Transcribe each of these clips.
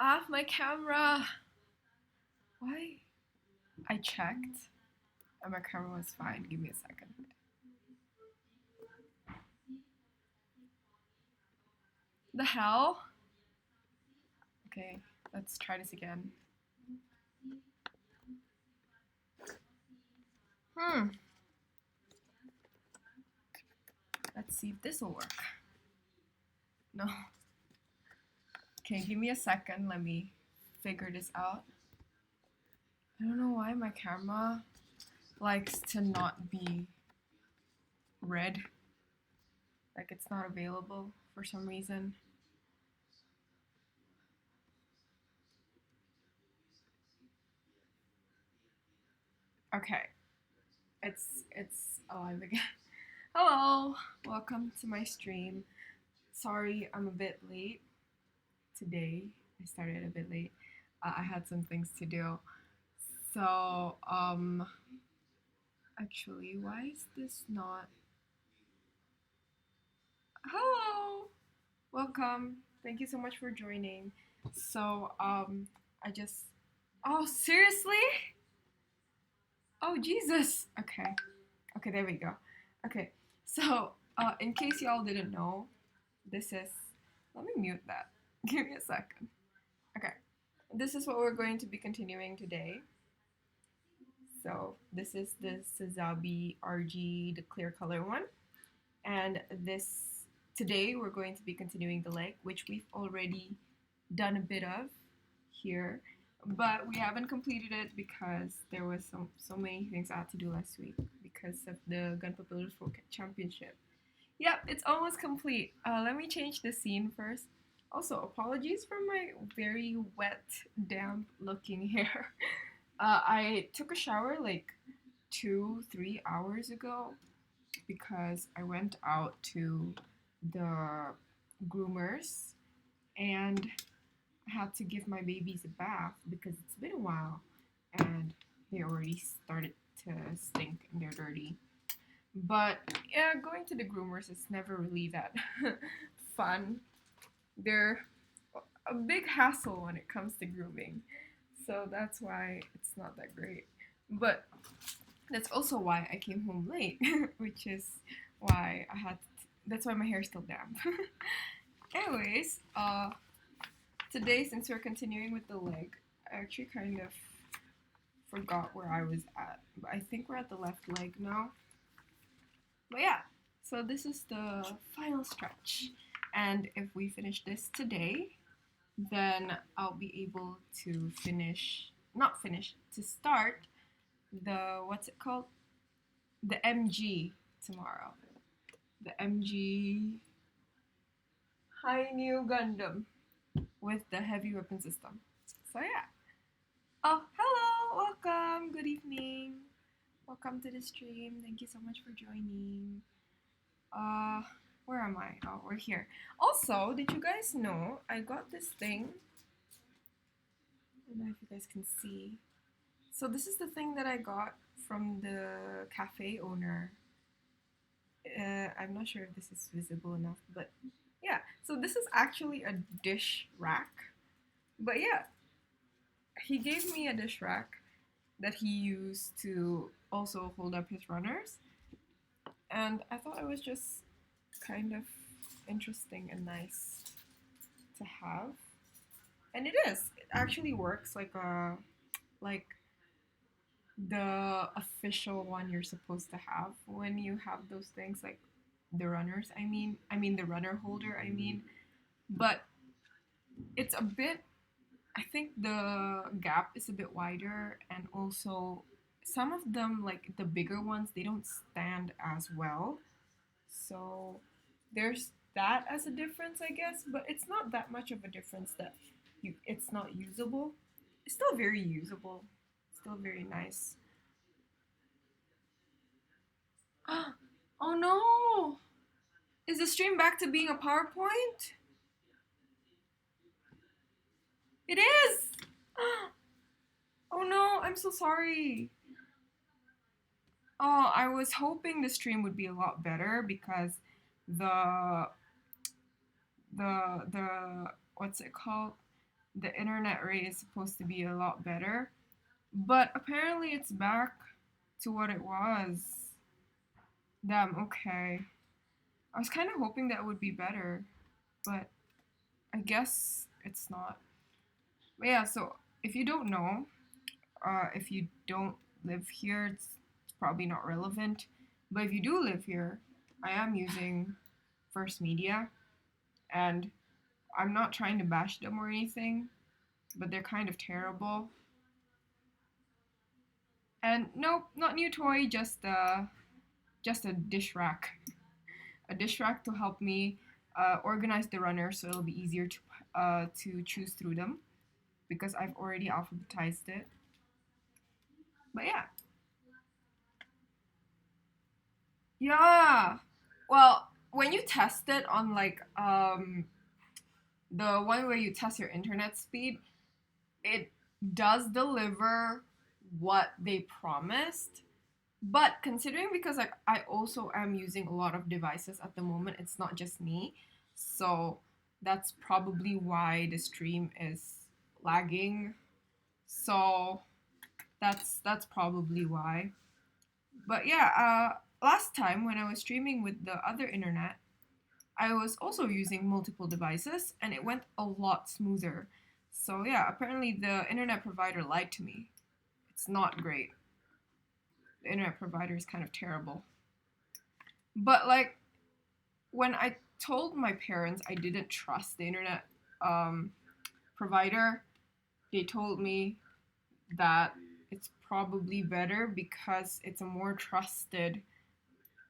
Off my camera. Why? I checked and my camera was fine. Give me a second. The hell? Okay, let's try this again. Let's see if this will work. No. Okay, give me a second. Let me figure this out. I don't know why my camera likes to not be red. Like it's not available for some reason. Okay. It's alive again. Hello, welcome to my stream. Sorry I'm a bit late today. I started a bit late. I had some things to do. So, actually, why is this not? Hello, welcome. Thank you so much for joining. So, I just. Oh, seriously? Oh, Jesus. Okay. Okay, there we go. Okay, so, in case y'all didn't know, this is. Let me mute that. Give me a second. Okay, this is what we're going to be continuing today. So this is the Sazabi RG, the clear color one. And today we're going to be continuing the leg, which we've already done a bit of here, but we haven't completed it because there was so many things I had to do last week because of the Gun Popular Championship. Yep, it's almost complete. Let me change the scene first. Also, apologies for my very wet, damp looking hair. I took a shower like 2-3 hours ago because I went out to the groomers and I had to give my babies a bath because it's been a while and they already started to stink and they're dirty. But yeah, going to the groomers is never really that fun. They're a big hassle when it comes to grooming. So that's why it's not that great. But that's also why I came home late, which is why that's why my hair's still damp. Anyways, today since we're continuing with the leg, I actually kind of forgot where I was at. But I think we're at the left leg now. But yeah, so this is the final stretch. And if we finish this today, then I'll be able to start the, what's it called? The MG tomorrow. The MG High New Gundam with the heavy weapon system. So yeah. Oh, hello, welcome, good evening. Welcome to the stream. Thank you so much for joining. Where am I? Oh, we're here. Also, did you guys know I got this thing? I don't know if you guys can see. So this is the thing that I got from the cafe owner. I'm not sure if this is visible enough, but yeah. So this is actually a dish rack. But yeah, he gave me a dish rack that he used to also hold up his runners. And I thought it was just kind of interesting and nice to have. And it is. It actually works like the official one you're supposed to have when you have those things, like the runners. I mean the runner holder. But it's a bit. I think the gap is a bit wider, and also some of them, like the bigger ones, they don't stand as well. So there's that as a difference, I guess. But it's not that much of a difference that it's not usable. It's still very usable. Still very nice. Oh no! Is the stream back to being a PowerPoint? It is! Oh no, I'm so sorry. Oh, I was hoping the stream would be a lot better because the what's it called? the internet rate is supposed to be a lot better, but apparently it's back to what it was. Damn, okay. I was kind of hoping that would be better, but I guess it's not. But yeah, so if you don't know, if you don't live here, it's probably not relevant. But if you do live here, I am using First Media, and I'm not trying to bash them or anything, but they're kind of terrible. And nope, not new toy, just a dish rack, a dish rack to help me organize the runners so it'll be easier to choose through them because I've already alphabetized it. But yeah, yeah. Well, when you test it on like the one where you test your internet speed, it does deliver what they promised. But considering because like I also am using a lot of devices at the moment, it's not just me. So that's probably why the stream is lagging. So that's probably why. But yeah, last time when I was streaming with the other internet, I was also using multiple devices and it went a lot smoother. So yeah, apparently the internet provider lied to me. It's not great. The internet provider is kind of terrible. But like when I told my parents I didn't trust the internet um, provider, they told me that it's probably better because it's a more trusted,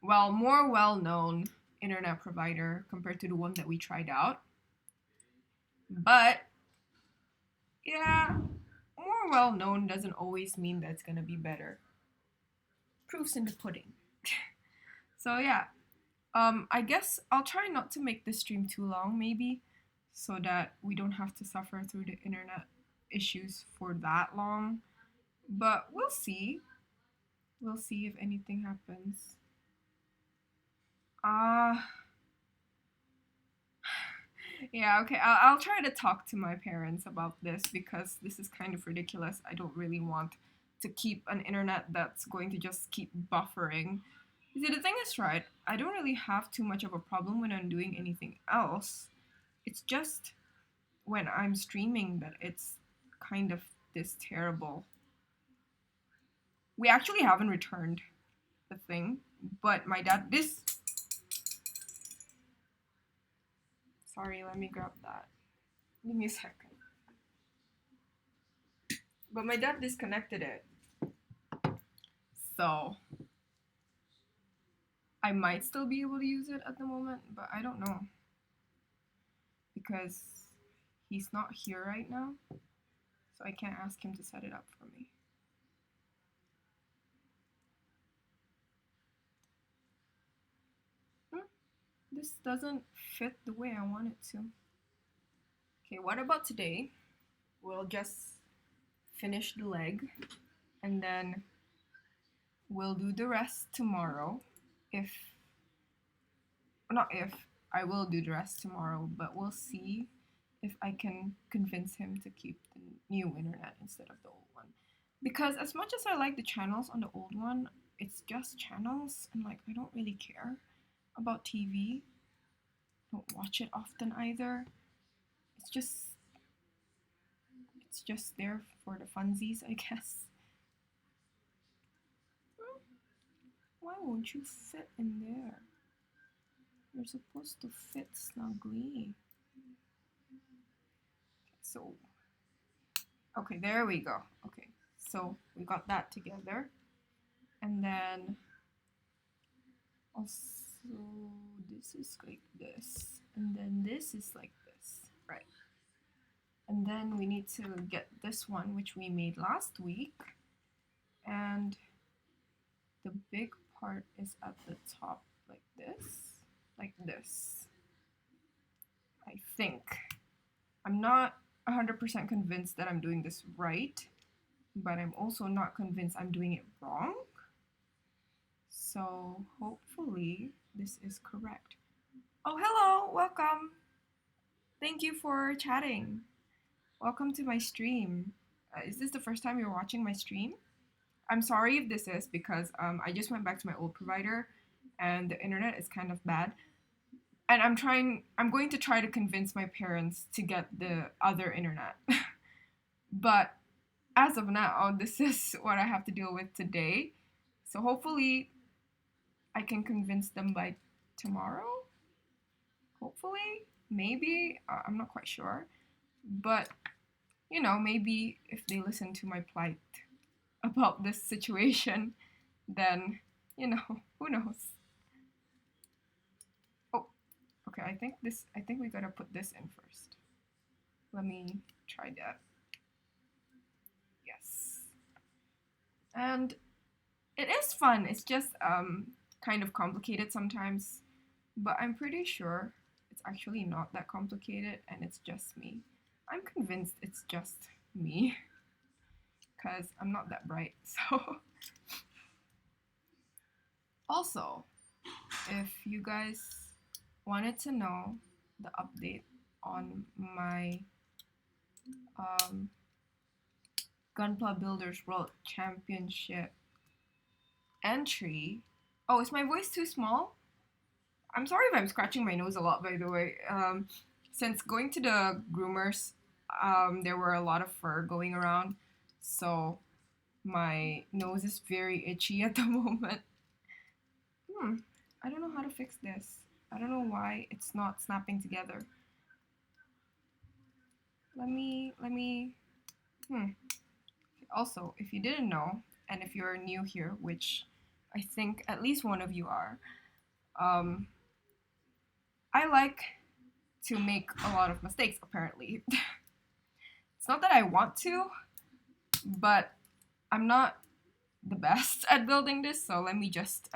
more well known internet provider compared to the one that we tried out. But yeah, more well known doesn't always mean that it's gonna be better. Proof's in the pudding. So yeah, I guess I'll try not to make this stream too long, maybe, so that we don't have to suffer through the internet issues for that long. But we'll see. We'll see if anything happens. Uh yeah, okay. I'll try to talk to my parents about this because this is kind of ridiculous. I don't really want to keep an internet that's going to just keep buffering. See, the thing is, right, I don't really have too much of a problem when I'm doing anything else. It's just when I'm streaming that it's kind of this terrible. We actually haven't returned the thing, but my dad this sorry, let me grab that. Give me a second. But my dad disconnected it. So I might still be able to use it at the moment, but I don't know. Because he's not here right now. So I can't ask him to set it up for me. This doesn't fit the way I want it to. Okay, what about today? We'll just finish the leg and then we'll do the rest tomorrow. Not if, I will do the rest tomorrow, but we'll see if I can convince him to keep the new internet instead of the old one. Because as much as I like the channels on the old one, it's just channels and like I don't really care about TV. Don't watch it often either. It's just there for the funsies, I guess. Why won't you fit in there? You're supposed to fit snugly. So, okay, there we go. Okay, so we got that together. And then also this is like this. And then this is like this, right? And then we need to get this one, which we made last week. And the big part is at the top like this, like this. I think. I'm not 100% convinced that I'm doing this right, but I'm also not convinced I'm doing it wrong. So hopefully this is correct. Oh, hello, welcome. Thank you for chatting. Welcome to my stream. Is this the first time you're watching my stream? I'm sorry if this is because I just went back to my old provider and the internet is kind of bad. And I'm going to try to convince my parents to get the other internet. But as of now, this is what I have to deal with today. So hopefully I can convince them by tomorrow. Hopefully, maybe, I'm not quite sure. But maybe if they listen to my plight about this situation, then, who knows? Oh, okay, I think we gotta put this in first. Let me try that. Yes. And it is fun. It's just kind of complicated sometimes, but I'm pretty sure it's actually not that complicated and it's just me. I'm convinced it's just me because I'm not that bright. So also, if you guys wanted to know the update on my Gunpla Builders World Championship entry. Oh, is my voice too small? I'm sorry if I'm scratching my nose a lot, by the way. Since going to the groomers, there were a lot of fur going around, so my nose is very itchy at the moment. I don't know how to fix this. I don't know why it's not snapping together. Let me. Also, if you didn't know, and if you're new here, which I think at least one of you are, I like to make a lot of mistakes, apparently. It's not that I want to, but I'm not the best at building this, so let me just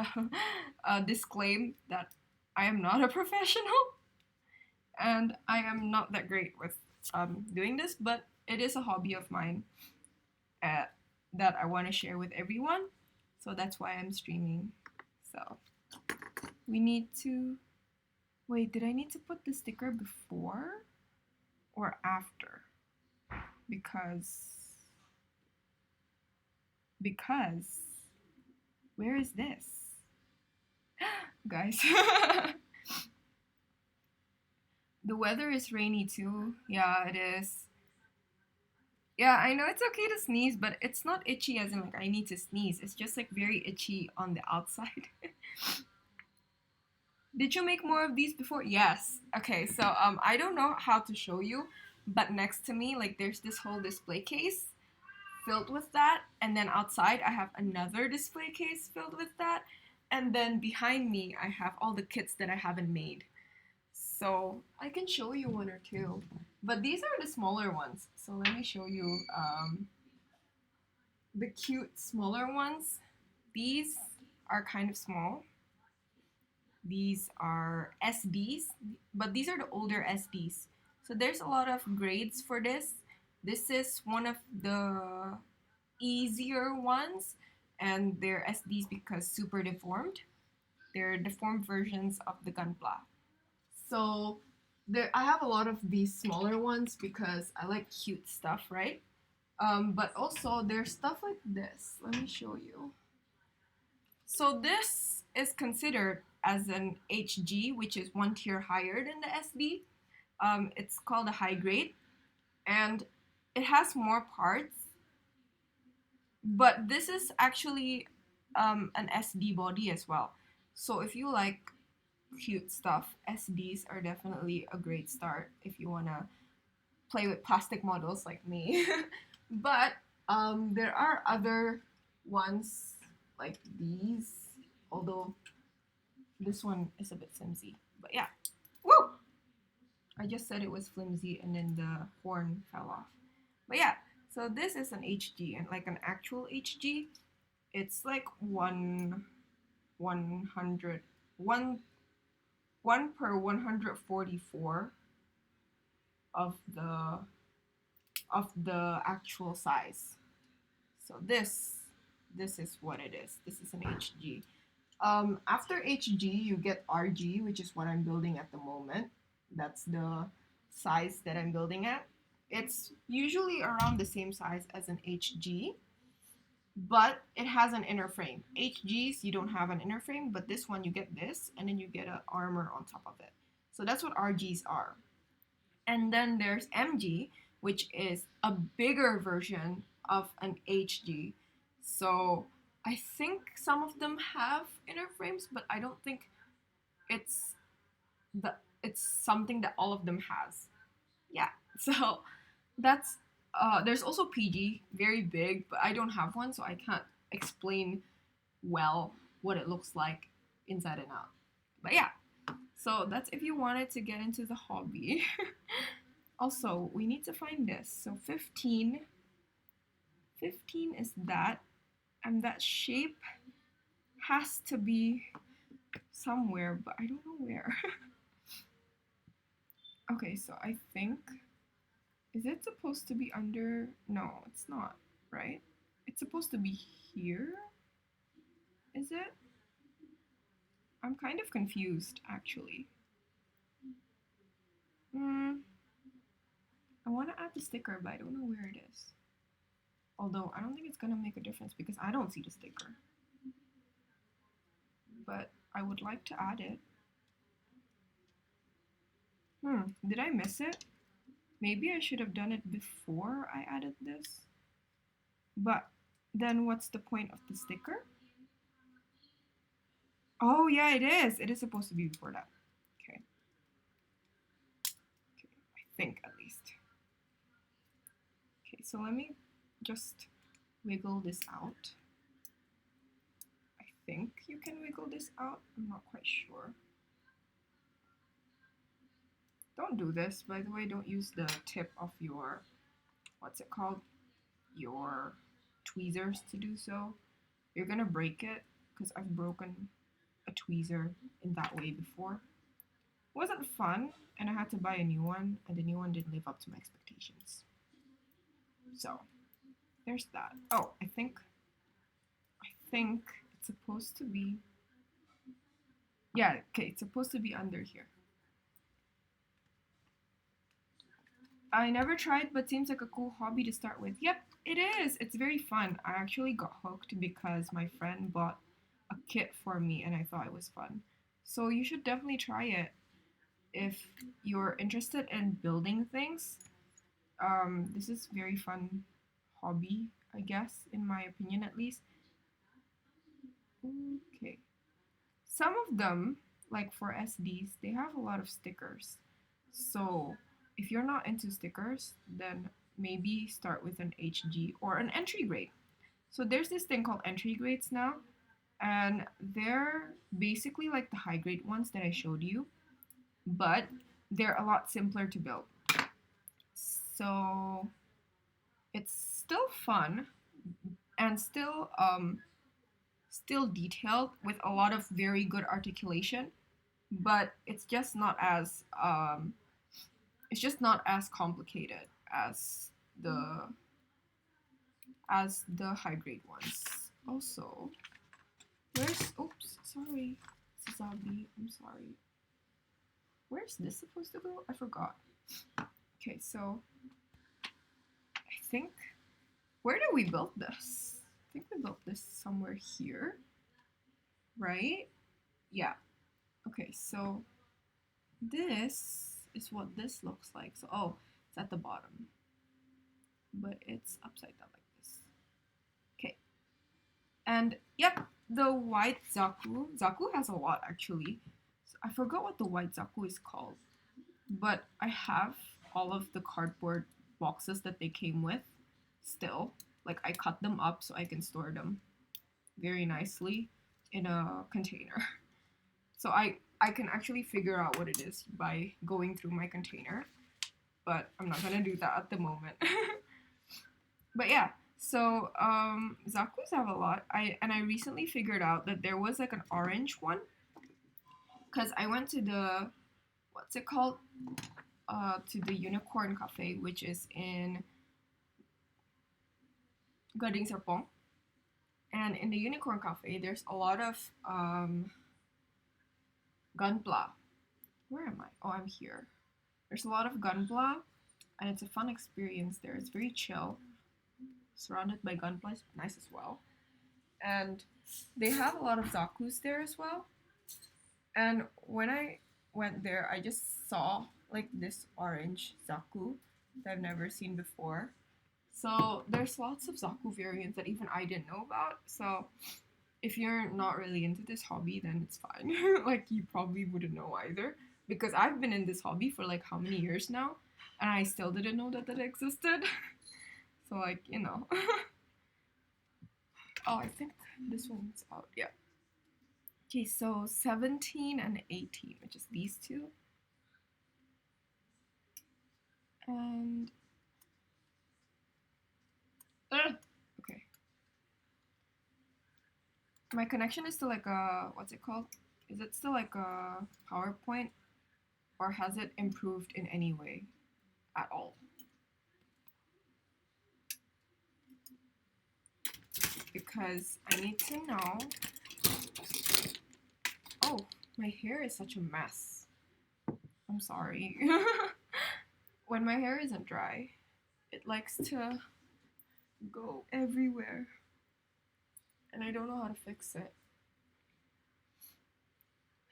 disclaim that I am not a professional and I am not that great with doing this, but it is a hobby of mine that I want to share with everyone, so that's why I'm streaming. So we need to wait, did I need to put the sticker before or after? Because where is this? Guys. The weather is rainy too. Yeah, it is. Yeah, I know it's okay to sneeze, but it's not itchy as in like I need to sneeze. It's just like very itchy on the outside. Did you make more of these before? Yes. Okay, so I don't know how to show you, but next to me like there's this whole display case filled with that, and then outside I have another display case filled with that, and then behind me I have all the kits that I haven't made. So I can show you one or two, but these are the smaller ones. So let me show you the cute smaller ones. These are kind of small. These are SDs, but these are the older SDs. So there's a lot of grades for this. This is one of the easier ones, and they're SDs because super deformed. They're deformed versions of the Gunpla. So I have a lot of these smaller ones because I like cute stuff, right? But also there's stuff like this. Let me show you. So this is considered as an HG, which is one tier higher than the SD. It's called a high grade, and it has more parts. But this is actually an SD body as well. So if you like cute stuff, SDs are definitely a great start if you wanna play with plastic models like me. But there are other ones like these, although this one is a bit flimsy. But yeah, woo! I just said it was flimsy and then the horn fell off. But yeah, so this is an HG, and like an actual HG, it's like 100, one per 144 of the actual size. So this is what it is. This is an HG. After HG, you get RG, which is what I'm building at the moment. That's the size that I'm building at. It's usually around the same size as an HG, but it has an inner frame. HGs, you don't have an inner frame, but this one you get this, and then you get an armor on top of it. So that's what RGs are. And then there's MG, which is a bigger version of an HG. So I think some of them have inner frames, but I don't think it's it's something that all of them has. Yeah. So that's there's also PG, very big, but I don't have one, so I can't explain well what it looks like inside and out. But yeah, so that's if you wanted to get into the hobby. Also, we need to find this. So 15 is that, and that shape has to be somewhere, but I don't know where. Okay, so I think, is it supposed to be under? No, it's not, right? It's supposed to be here? Is it? I'm kind of confused, actually. I want to add the sticker, but I don't know where it is. Although, I don't think it's going to make a difference because I don't see the sticker. But I would like to add it. Did I miss it? Maybe I should have done it before I added this. But then what's the point of the sticker? Oh yeah, it is. It is supposed to be before that. Okay. I think at least. Okay, so let me just wiggle this out. I think you can wiggle this out. I'm not quite sure. Don't do this, by the way. Don't use the tip of your, what's it called? Your tweezers to do so. You're gonna break it because I've broken a tweezer in that way before. It wasn't fun, and I had to buy a new one, and the new one didn't live up to my expectations. So there's that. Oh, I think it's supposed to be, yeah, okay, it's supposed to be under here. I never tried, but seems like a cool hobby to start with. Yep, it is. It's very fun. I actually got hooked because my friend bought a kit for me and I thought it was fun. So you should definitely try it if you're interested in building things. This is very fun hobby, I guess, in my opinion at least. Okay. Some of them, like for SDs, they have a lot of stickers. So if you're not into stickers, then maybe start with an HG or an entry grade. So there's this thing called entry grades now, and they're basically like the high grade ones that I showed you, but they're a lot simpler to build. So it's still fun and still detailed with a lot of very good articulation, but it's just not as complicated as the high grade ones. Also, oops, sorry, Sazabi, I'm sorry. Where's this supposed to go? I forgot. Okay, so I think, where did we build this? I think we built this somewhere here, right? Yeah. Okay, so this is what this looks like. So, oh, it's at the bottom, but it's upside down like this. Okay. And yep, the white Zaku. Zaku has a lot actually. So I forgot what the white Zaku is called, but I have all of the cardboard boxes that they came with still. Like I cut them up so I can store them very nicely in a container. So I can actually figure out what it is by going through my container, but I'm not gonna do that at the moment. But yeah, so Zaku's have a lot. I recently figured out that there was like an orange one, because I went to the, what's it called? To the Unicorn Cafe, which is in Gading Serpong. And in the Unicorn Cafe, there's a lot of gunpla. Where am I? Oh, I'm here. There's a lot of gunpla, and it's a fun experience there. It's very chill, surrounded by gunplay, nice as well. And they have a lot of zakus there as well. And when I went there, I just saw like this orange zaku that I've never seen before. So there's lots of zaku variants that even I didn't know about. So if you're not really into this hobby, then it's fine. Like you probably wouldn't know either. Because I've been in this hobby for like how many years now, and I still didn't know that that existed. So like, you know. Oh, I think this one's out. Yeah. Okay, so 17 and 18, which is these two. And okay. My connection is still like a, what's it called? Is it still like a PowerPoint, or has it improved in any way at all? Because I need to know. Oh, my hair is such a mess. I'm sorry. When my hair isn't dry, it likes to go everywhere. And I don't know how to fix it.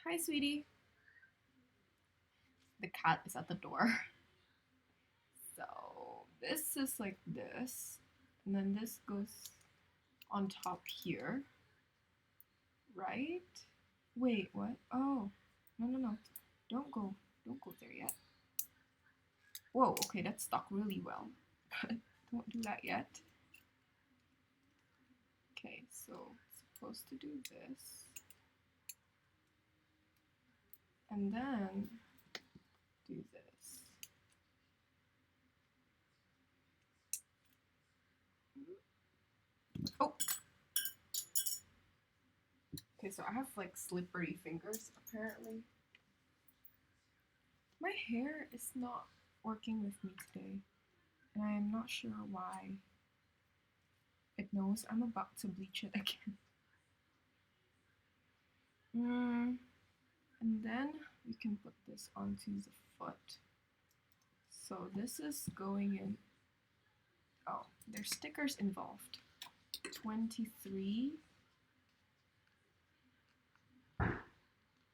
Hi, sweetie. The cat is at the door. So this is like this. And then this goes on top here. Right? Wait, what? Oh, no. Don't go there yet. Whoa, okay, that's stuck really well. But don't do that yet. Okay, so supposed to do this. And then do this. Oh! Okay, so I have like slippery fingers apparently. My hair is not working with me today, and I am not sure why. It knows I'm about to bleach it again. And then we can put this onto the foot. So this is going in. Oh, there's stickers involved. 23.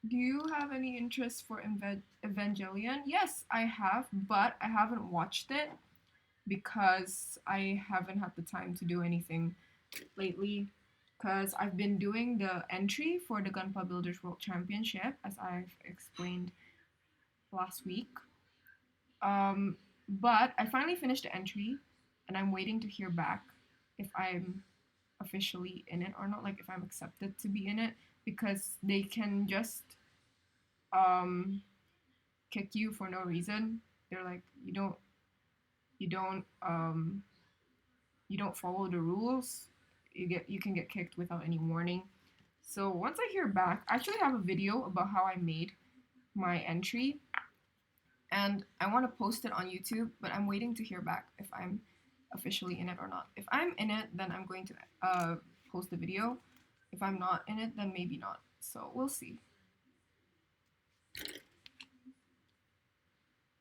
Do you have any interest for Evangelion? Yes, I have, but I haven't watched it because I haven't had the time to do anything lately. Because I've been doing the entry for the Gunpla Builders World Championship, as I've explained last week. But I finally finished the entry, and I'm waiting to hear back if I'm officially in it or not, like if I'm accepted to be in it, because they can just kick you for no reason. They're like, you don't follow the rules, you can get kicked without any warning. So once I hear back, I actually have a video about how I made my entry, and I want to post it on YouTube, but I'm waiting to hear back if I'm officially in it or not. If I'm in it, then I'm going to post the video. If I'm not in it, then maybe not. So we'll see.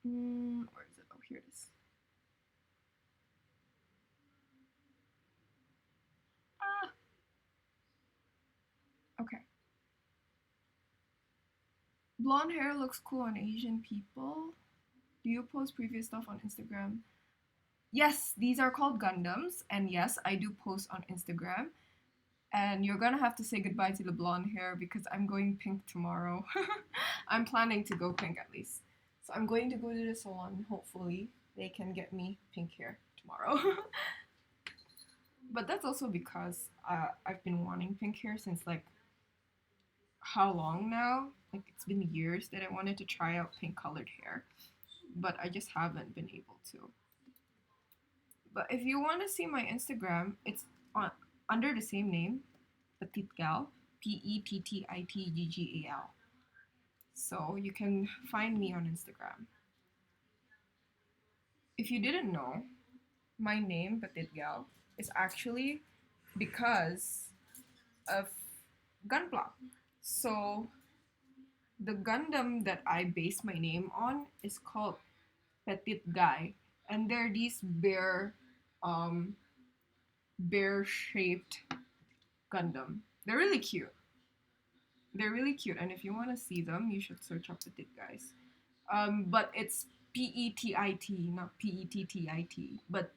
Where is it? Oh, here it is. Okay. Blonde hair looks cool on Asian people. Do you post previous stuff on Instagram? Yes, these are called Gundams, and yes, I do post on Instagram. And you're gonna have to say goodbye to the blonde hair because I'm going pink tomorrow. I'm planning to go pink at least. So I'm going to go to the salon. Hopefully, they can get me pink hair tomorrow. But that's also because I've been wanting pink hair since like how long now? Like it's been years that I wanted to try out pink colored hair, but I just haven't been able to. But if you want to see my Instagram, it's on under the same name, Petite Gal, PETTITGGAL. So you can find me on Instagram. If you didn't know, my name Petite Gal is actually because of Gunpla. So the Gundam that I base my name on is called Petite Guy, and they're these um, bear-shaped Gundam. They're really cute. They're really cute, and if you want to see them, you should search up it, guys. But it's PETIT, not PETTIT, but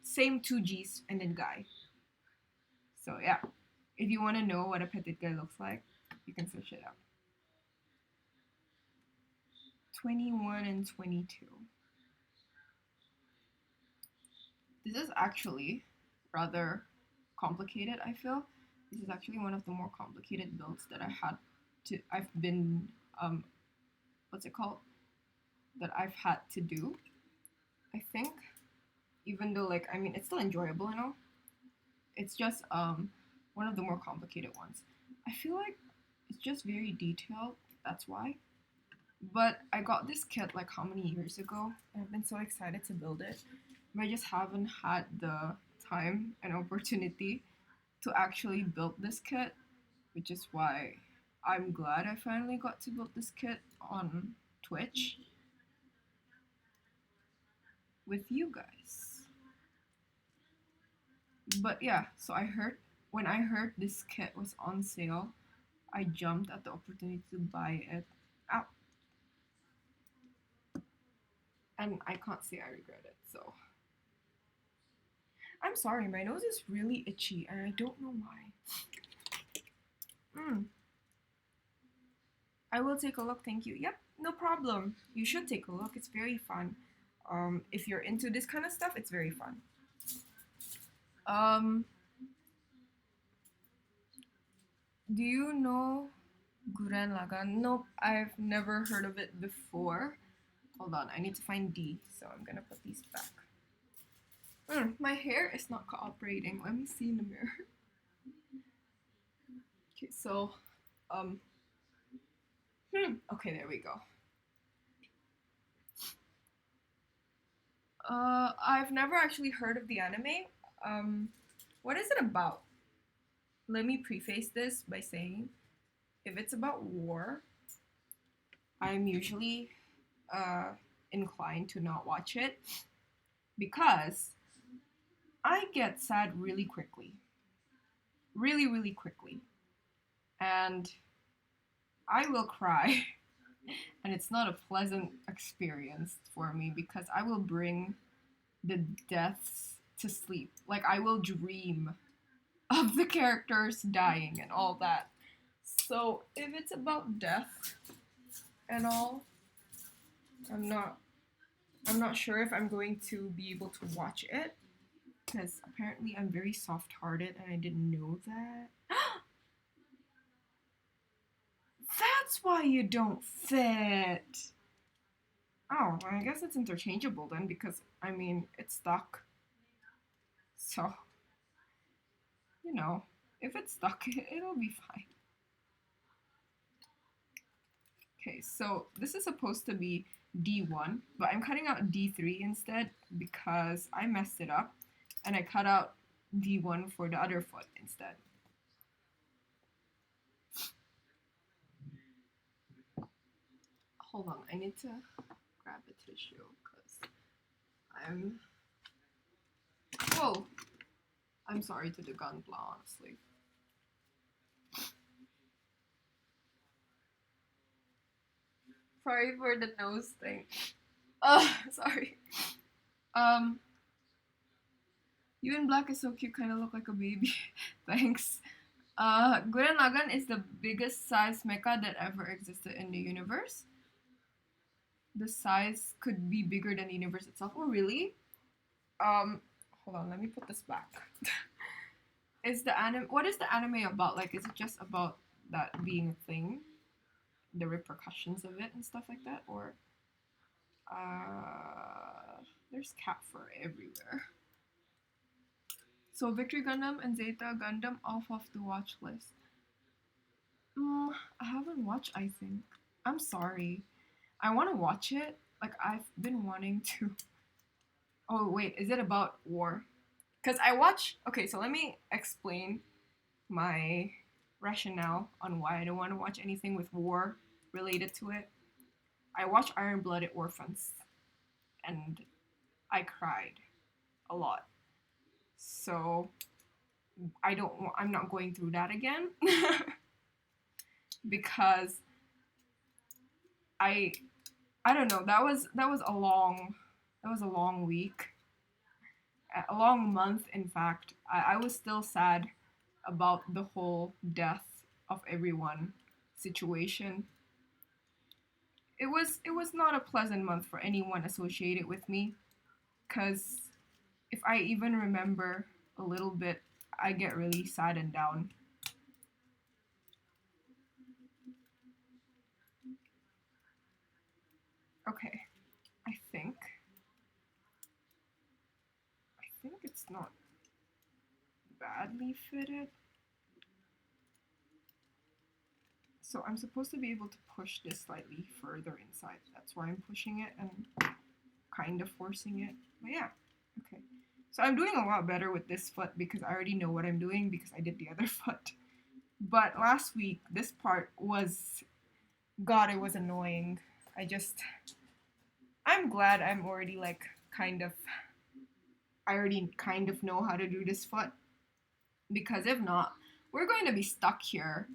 same two G's and then guy. So yeah, if you want to know what a petit guy looks like, you can search it up. 21 and 22. This is actually rather complicated, I feel. This is actually one of the more complicated builds that I've been, what's it called? That I've had to do, I think. Even though, like, I mean, it's still enjoyable and all. It's just, one of the more complicated ones. I feel like it's just very detailed, that's why. But I got this kit like how many years ago? I've been so excited to build it. But I just haven't had the time and opportunity to actually build this kit, which is why I'm glad I finally got to build this kit on Twitch with you guys. But yeah, so when I heard this kit was on sale, I jumped at the opportunity to buy it. Ow. And I can't say I regret it, so. I'm sorry, my nose is really itchy and I don't know why. I will take a look, thank you. Yep, no problem. You should take a look, it's very fun. If you're into this kind of stuff, it's very fun. Do you know Guren Lagann? Nope, I've never heard of it before. Hold on, I need to find D, so I'm gonna put these back. My hair is not cooperating. Let me see in the mirror. Okay, so, okay, there we go. I've never actually heard of the anime. What is it about? Let me preface this by saying, if it's about war, I'm usually inclined to not watch it because I get sad really quickly. Really, really quickly. And I will cry. And it's not a pleasant experience for me because I will bring the deaths to sleep. Like, I will dream of the characters dying and all that. So, if it's about death and all, I'm not sure if I'm going to be able to watch it because apparently I'm very soft-hearted and I didn't know that. That's why you don't fit. Oh, I guess it's interchangeable then because, I mean, it's stuck. So, you know, if it's stuck, it'll be fine. Okay, so this is supposed to be D1, but I'm cutting out D3 instead because I messed it up and I cut out D1 for the other foot instead. Hold on, I need to grab a tissue because whoa! I'm sorry to the gunpla, honestly. Sorry for the nose thing. Sorry. You in black is so cute, kind of look like a baby. Thanks. Gurren Lagann is the biggest size mecha that ever existed in the universe. The size could be bigger than the universe itself. Oh, really? Hold on, let me put this back. What is the anime about? Like, is it just about that being a thing? The repercussions of it and stuff like that? Or, there's cat fur everywhere. So Victory Gundam and Zeta Gundam off of the watch list. I haven't watched, I think. I'm sorry. I want to watch it. Like, I've been wanting to. Oh, wait, is it about war? Because okay, so let me explain my rationale on why I don't want to watch anything with war related to it. I watch Iron Blooded Orphans. And I cried a lot. So I'm not going through that again because I I don't know, that was a long week, a long month in fact. I was still sad about the whole death of everyone situation. It was not a pleasant month for anyone associated with me, cuz if I even remember a little bit, I get really sad and down. Okay, I think I think it's not badly fitted. So I'm supposed to be able to push this slightly further inside. That's why I'm pushing it and kind of forcing it. But yeah, okay. So I'm doing a lot better with this foot because I already know what I'm doing because I did the other foot. But last week, this part was, God, it was annoying. I'm glad I'm already like kind of, I already kind of know how to do this foot, because if not, we're going to be stuck here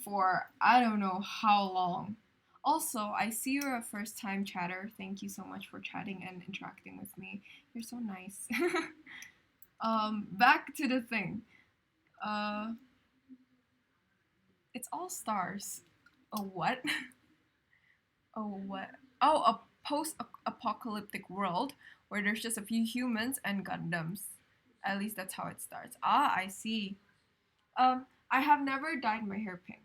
for I don't know how long. Also, I see you're a first time chatter. Thank you so much for chatting and interacting with me. You're so nice. Back to the thing. Uh, it's all stars. A what? Oh, what? Oh, a post apocalyptic world where there's just a few humans and Gundams. At least that's how it starts. Ah, I see. I have never dyed my hair pink,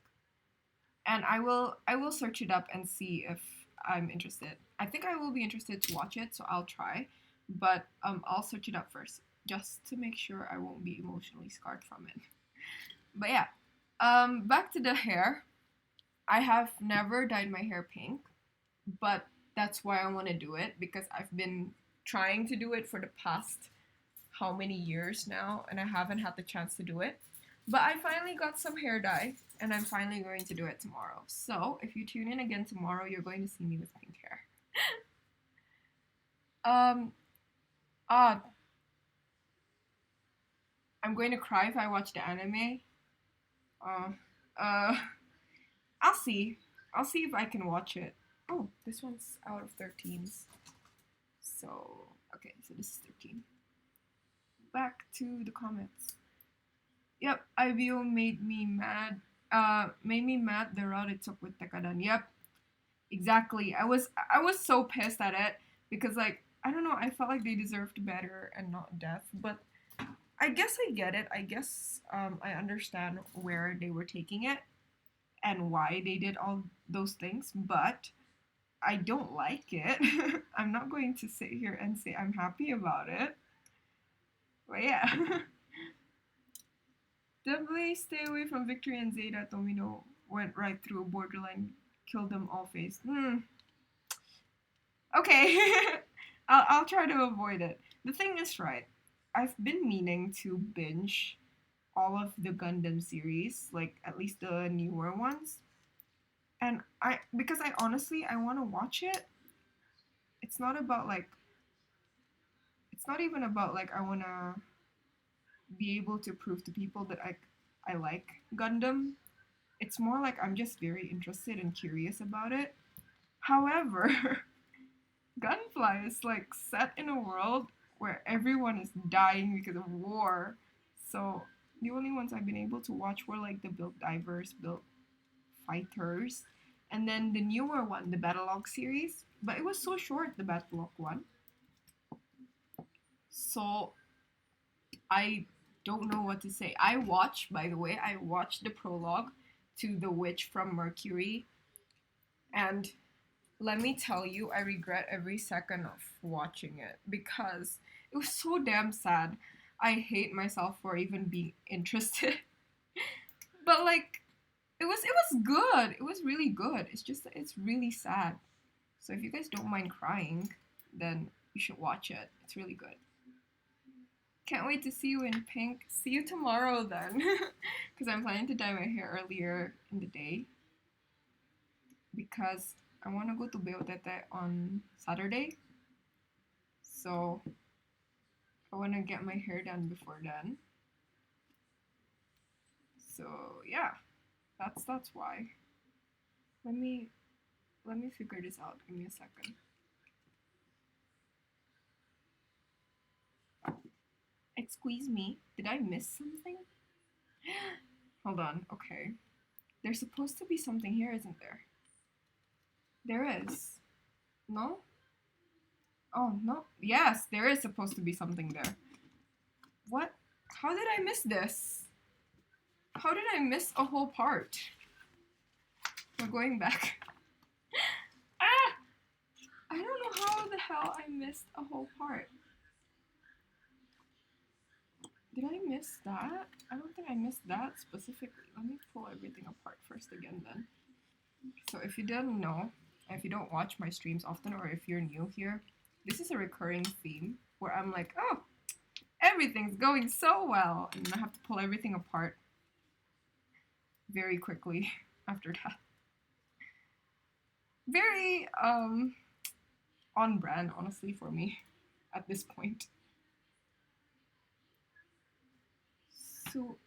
and I will search it up and see if I'm interested. I think I will be interested to watch it, so I'll try. But I'll search it up first just to make sure I won't be emotionally scarred from it. But yeah, back to the hair. I have never dyed my hair pink, but that's why I want to do it because I've been trying to do it for the past how many years now, and I haven't had the chance to do it. But I finally got some hair dye, and I'm finally going to do it tomorrow. So if you tune in again tomorrow, you're going to see me with pink hair. um, ah, I'm going to cry if I watch the anime. Uh, uh, I'll see. I'll see if I can watch it. Oh, this one's out of 13s. So, okay, so this is 13. Back to the comments. Yep, IBO made me mad. Made me mad the route it took with Tekadan. Yep, exactly. I was so pissed at it because like I don't know. I felt like they deserved better and not death. But I guess I get it. I guess I understand where they were taking it and why they did all those things. But I don't like it. I'm not going to sit here and say I'm happy about it. But yeah. Definitely stay away from Victory and Zeta. Tomino went right through a borderline, killed them all face. Okay, I'll try to avoid it. The thing is, right, I've been meaning to binge all of the Gundam series, like at least the newer ones. And because I honestly, I want to watch it. It's not about like, it's not even about like, I want to be able to prove to people that I like Gundam. It's more like I'm just very interested and curious about it. However, Gunfly is like set in a world where everyone is dying because of war. So the only ones I've been able to watch were like the build divers, build fighters, and then the newer one, the Battlelog series. But it was so short, the Battlelog one. So I don't know what to say. By the way, I watched the prologue to The Witch from Mercury, and let me tell you, I regret every second of watching it because it was so damn sad. I hate myself for even being interested. But like it was good. It was really good. It's just that it's really sad. So if you guys don't mind crying, then you should watch it. It's really good. Can't wait to see you in pink. See you tomorrow then. Because I'm planning to dye my hair earlier in the day. Because I want to go to Beotete on Saturday. So I want to get my hair done before then. So yeah, that's why. Let me figure this out. Give me a second. Excuse me. Did I miss something? Hold on. Okay. There's supposed to be something here, isn't there? There is. No? Oh, no. Yes, there is supposed to be something there. What? How did I miss this? How did I miss a whole part? We're going back. Ah! I don't know how the hell I missed a whole part. Did I miss that? I don't think I missed that specifically. Let me pull everything apart first again then. So if you don't know, if you don't watch my streams often, or if you're new here, this is a recurring theme where I'm like, oh, everything's going so well, and I have to pull everything apart very quickly after that. Very on brand, honestly, for me at this point. So,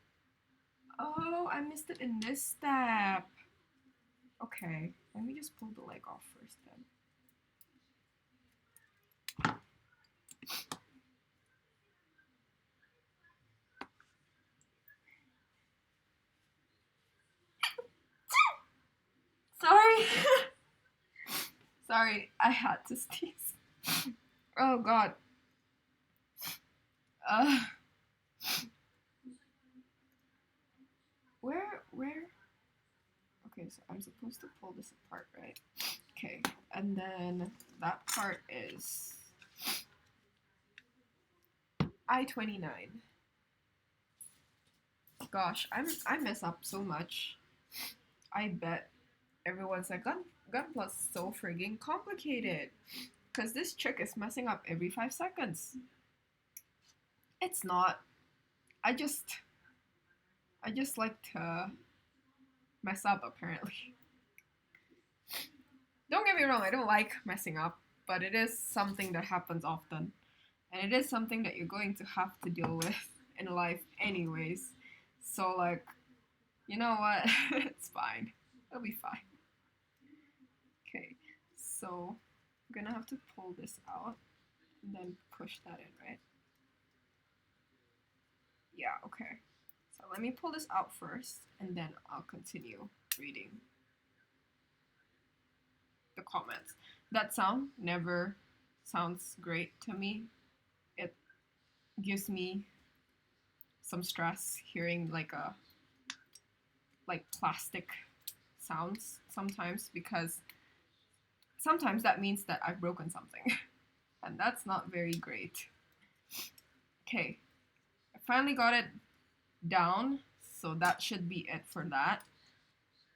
oh, I missed it in this step. Okay, let me just pull the leg off first then. Sorry. Sorry, I had to sneeze. Oh god. Where? Okay, so I'm supposed to pull this apart, right? Okay, and then that part is I-29. Gosh, I mess up so much. I bet everyone's like, Gunpla is so frigging complicated. Because this trick is messing up every 5 seconds. It's not. I just like to mess up, apparently. Don't get me wrong, I don't like messing up, but it is something that happens often. And it is something that you're going to have to deal with in life anyways. So like, you know what? It's fine. It'll be fine. Okay, so I'm gonna have to pull this out and then push that in, right? Yeah, okay. So let me pull this out first and then I'll continue reading the comments. That sound never sounds great to me. It gives me some stress hearing like plastic sounds sometimes, because sometimes that means that I've broken something and that's not very great. Okay, I finally got it down, so that should be it for that.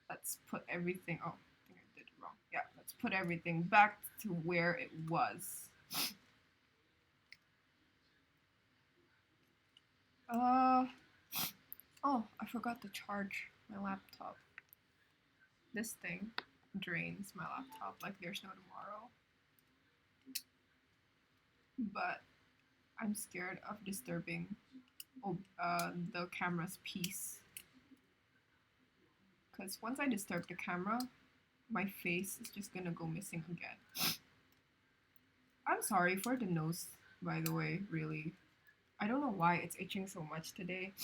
Let's put everything, oh, I think I did it wrong. Yeah, let's put everything back to where it was. Oh, I forgot to charge my laptop. This thing drains my laptop like there's no tomorrow. But I'm scared of disturbing the camera's peace. Because once I disturb the camera, my face is just gonna go missing again. I'm sorry for the nose, by the way, really. I don't know why it's itching so much today,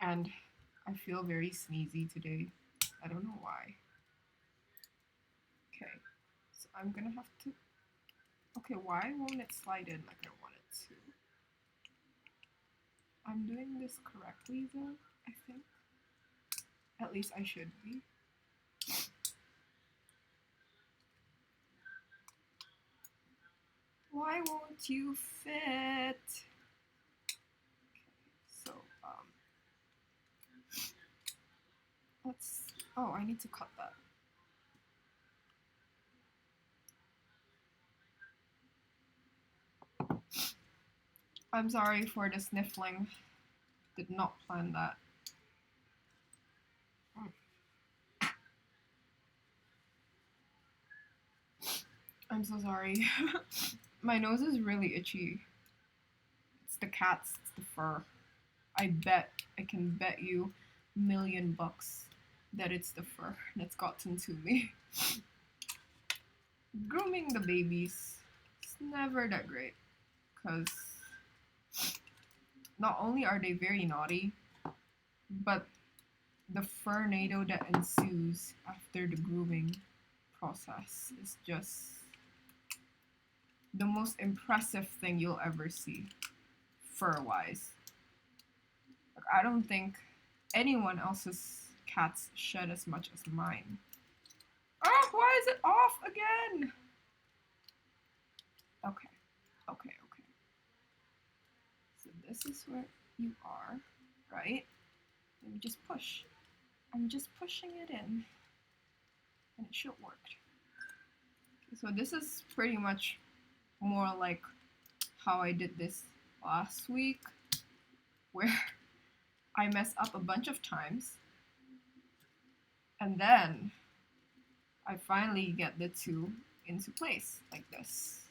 and I feel very sneezy today. I don't know why. Okay, so I'm gonna have to... Okay, why won't it slide in like I want it to? I'm doing this correctly though, I think. At least I should be. Why won't you fit? Okay, so let's... Oh, I need to cut that. I'm sorry for the sniffling. Did not plan that. I'm so sorry. My nose is really itchy. It's the cats, it's the fur. I can bet you $1,000,000 that it's the fur that's gotten to me. Grooming the babies is never that great because not only are they very naughty, but the furnado that ensues after the grooming process is just the most impressive thing you'll ever see, fur-wise. Like, I don't think anyone else's cats shed as much as mine. Oh, why is it off again? Okay, okay. So this is where you are, right? Let me just push. I'm just pushing it in, and it should work. Okay, so this is pretty much more like how I did this last week, where I messed up a bunch of times, and then I finally get the two into place like this.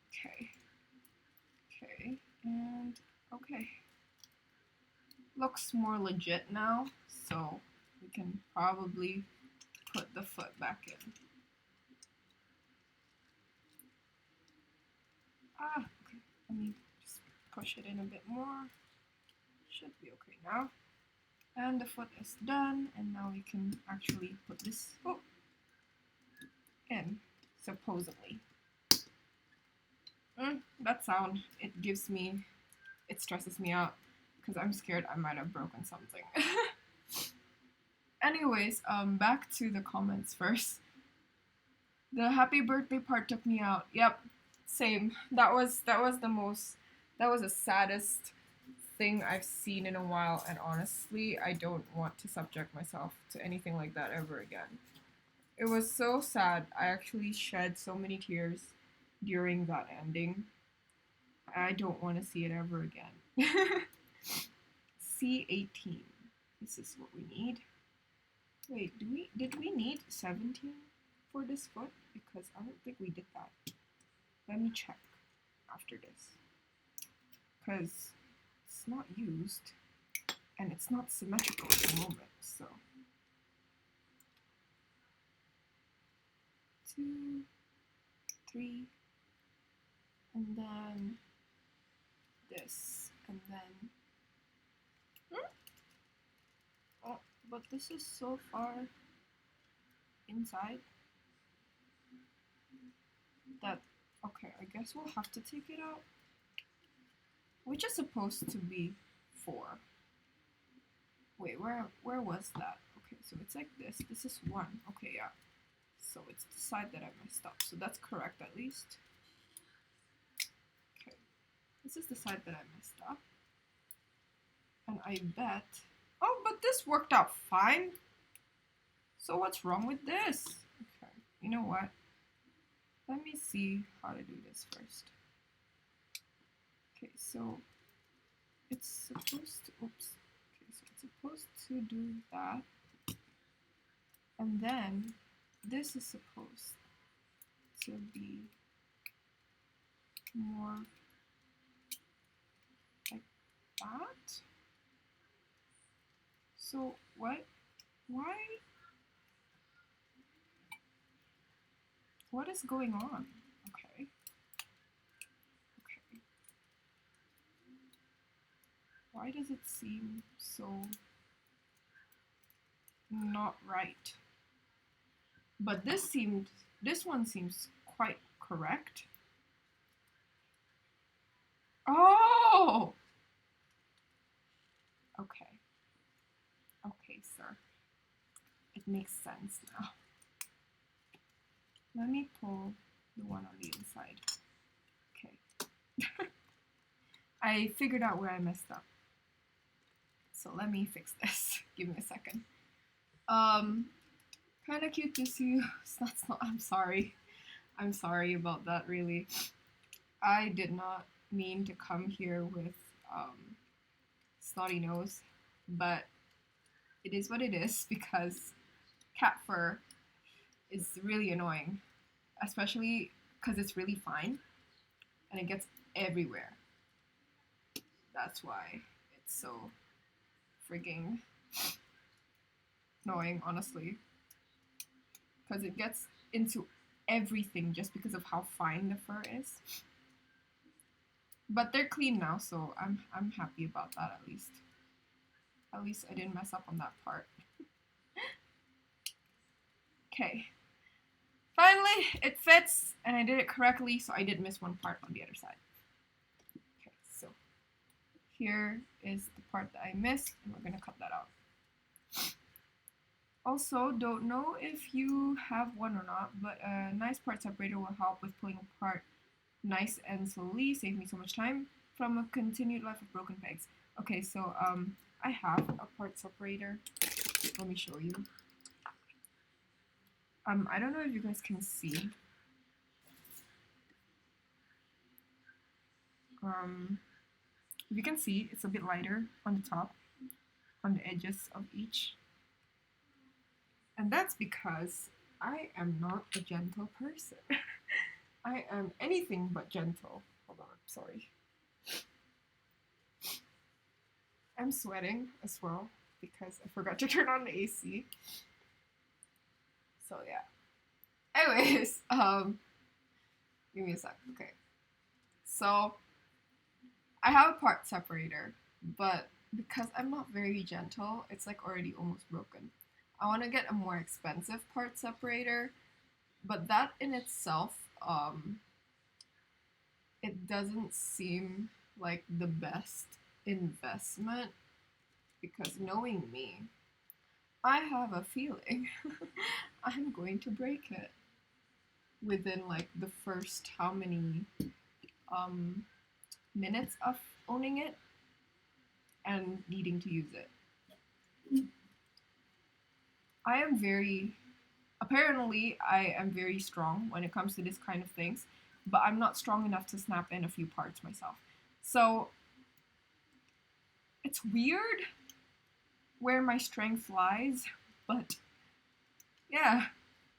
Okay, and okay. Looks more legit now, so we can probably put the foot back in. Okay, let me just push it in a bit more. Should be okay now. And the foot is done, and now we can actually put this in, supposedly. That sound, it stresses me out, because I'm scared I might have broken something. Anyways, back to the comments first. The happy birthday part took me out. Yep, same. That was the saddest thing I've seen in a while, and honestly, I don't want to subject myself to anything like that ever again. It was so sad. I actually shed so many tears during that ending. I don't want to see it ever again. C18. This is what we need. Wait, did we need 17 for this foot? Because I don't think we did that. Let me check after this. Because it's not used, and it's not symmetrical at the moment, so. 2, 3, and then this, and then. Oh, but this is so far inside that, okay, I guess we'll have to take it out. Which is supposed to be 4. Wait, where was that? Okay, so it's like this. This is 1. Okay, yeah. So it's the side that I messed up. So that's correct at least. Okay. This is the side that I messed up. And I bet... Oh, but this worked out fine. So what's wrong with this? Okay, you know what? Let me see how to do this first. Okay, so it's supposed to, oops. Okay, so it's supposed to do that. And then this is supposed to be more like that. So what? Why? What is going on? Okay. Okay. Why does it seem so not right? But this one seems quite correct. Oh! Okay. Okay, sir. It makes sense now. Let me pull the one on the inside. Okay. I figured out where I messed up. So let me fix this. Give me a second. Kind of cute to see you. I'm sorry. I'm sorry about that, really. I did not mean to come here with snotty nose, but it is what it is because cat fur is really annoying, especially because it's really fine and it gets everywhere. That's why it's so freaking annoying, honestly, because it gets into everything just because of how fine the fur is. But they're clean now, so I'm happy about that at least. At least I didn't mess up on that part. Okay. Finally, it fits, and I did it correctly, so I did miss one part on the other side. Okay, so here is the part that I missed, and we're gonna cut that out. Also, don't know if you have one or not, but a nice part separator will help with pulling apart nice and slowly, save me so much time from a continued life of broken pegs. Okay, so I have a part separator. Let me show you. I don't know if you guys can see. If you can see, it's a bit lighter on the top, on the edges of each. And that's because I am not a gentle person. I am anything but gentle. Hold on, sorry. I'm sweating as well because I forgot to turn on the AC. So yeah. Anyways, give me a sec. Okay. So I have a part separator, but because I'm not very gentle, it's like already almost broken. I want to get a more expensive part separator, but that in itself, it doesn't seem like the best investment because knowing me, I have a feeling I'm going to break it within like the first how many minutes of owning it and needing to use it. I am very strong when it comes to this kind of things, but I'm not strong enough to snap in a few parts myself. So it's weird where my strength lies, but yeah,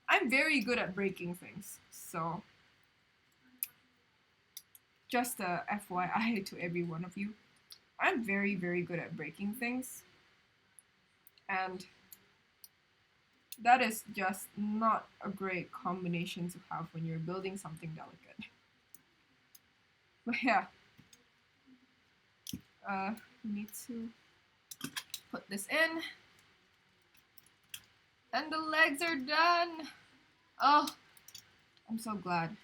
I'm very good at breaking things. So just a FYI to every one of you, I'm very, very good at breaking things. And that is just not a great combination to have when you're building something delicate. But yeah, we need to put this in. And the legs are done! Oh, I'm so glad.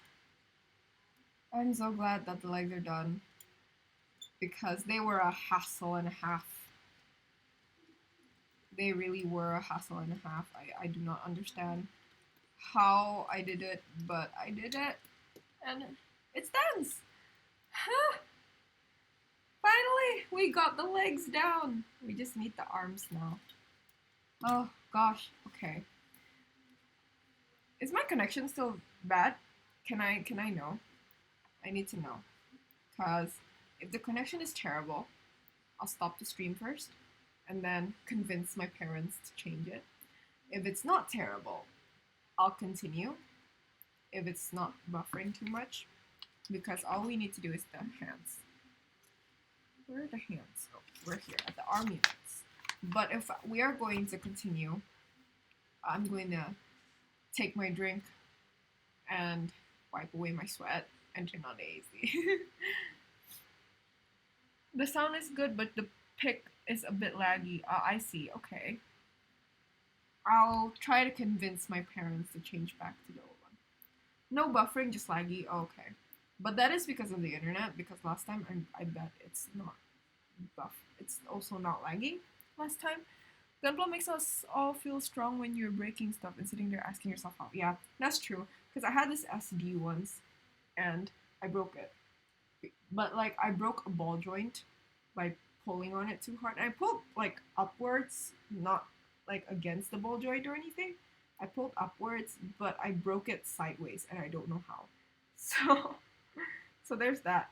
I'm so glad that the legs are done. Because they were a hassle and a half. They really were a hassle and a half. I do not understand how I did it, but I did it. And it stands! Huh. Finally, we got the legs down. We just need the arms now. Oh gosh, okay. Is my connection still bad? Can I know? I need to know. Cause if the connection is terrible, I'll stop the stream first and then convince my parents to change it. If it's not terrible, I'll continue. If it's not buffering too much, because all we need to do is the hands. Where are the hands? Oh, we're here at the arm units. But if we are going to continue, I'm going to take my drink and wipe away my sweat and turn on the AC. The sound is good, but the pick is a bit laggy. I see, okay. I'll try to convince my parents to change back to the old one. No buffering, just laggy, okay. But that is because of the internet, because last time I bet it's not buff. It's also not lagging last time. Gunpla makes us all feel strong when you're breaking stuff and sitting there asking yourself how. Yeah, that's true. Because I had this SD once, and I broke it. But like I broke a ball joint by pulling on it too hard. And I pulled like upwards, not like against the ball joint or anything. I pulled upwards, but I broke it sideways, and I don't know how. So there's that.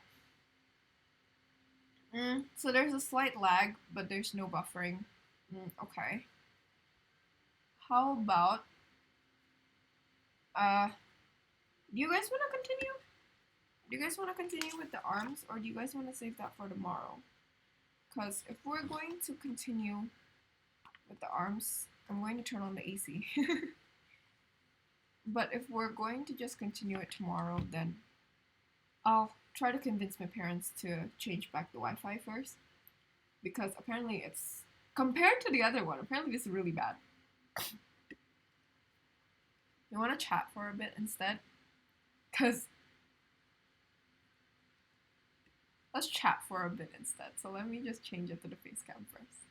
So there's a slight lag, but there's no buffering. Okay. How about do you guys want to continue? Do you guys want to continue with the arms, or do you guys want to save that for tomorrow? Because if we're going to continue with the arms, I'm going to turn on the AC. But if we're going to just continue it tomorrow, then I'll try to convince my parents to change back the Wi-Fi first. Because apparently it's, compared to the other one, apparently this is really bad. You want to chat for a bit instead? Because let's chat for a bit instead. So let me just change it to the face cam first.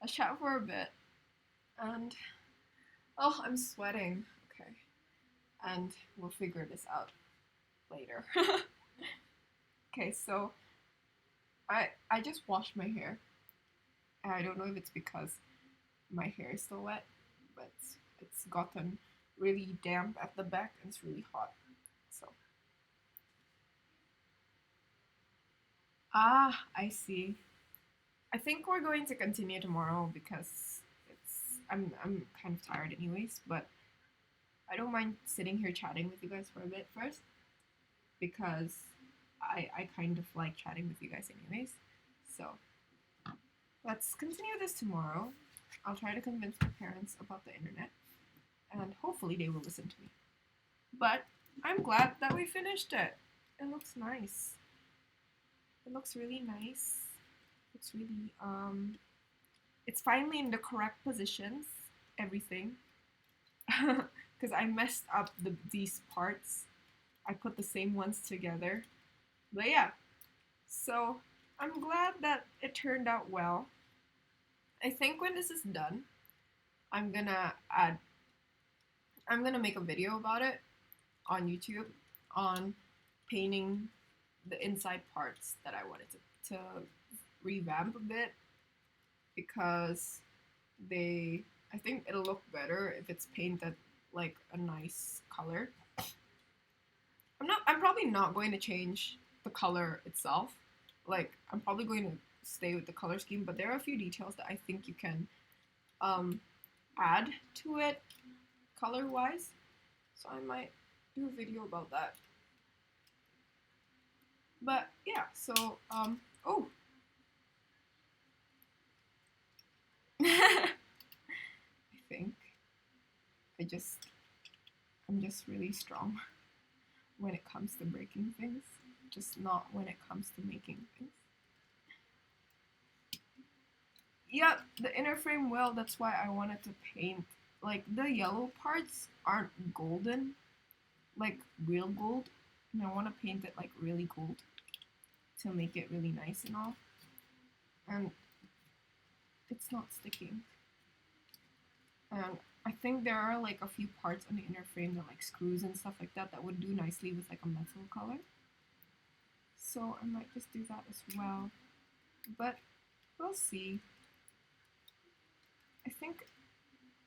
Let's chat for a bit. And, oh, I'm sweating. Okay. And we'll figure this out later. Okay, so I just washed my hair. And I don't know if it's because my hair is still wet, but it's gotten really damp at the back and it's really hot. So I see. I think we're going to continue tomorrow because I'm kind of tired anyways, but I don't mind sitting here chatting with you guys for a bit first because I kind of like chatting with you guys anyways. So let's continue this tomorrow. I'll try to convince my parents about the internet and hopefully they will listen to me. But I'm glad that we finished it. It looks nice. It looks really nice. It's really it's finally in the correct positions, everything. Because I messed up these parts. I put the same ones together. But yeah, so I'm glad that it turned out well. I think when this is done, I'm gonna make a video about it on YouTube on painting the inside parts that I wanted to revamp a bit because I think it'll look better if it's painted like a nice color. I'm probably not going to change the color itself. Like, I'm probably going to stay with the color scheme, but there are a few details that I think you can add to it color-wise. So I might do a video about that. But yeah, so oh. I think I'm just really strong when it comes to breaking things, just not when it comes to making things. Yep, the inner frame will, that's why I wanted to paint, like, the yellow parts aren't golden, like real gold, and I want to paint it like really gold to make it really nice and all. And it's not sticking. And I think there are like a few parts on the inner frame that like screws and stuff like that would do nicely with like a metal color. So I might just do that as well. But we'll see. I think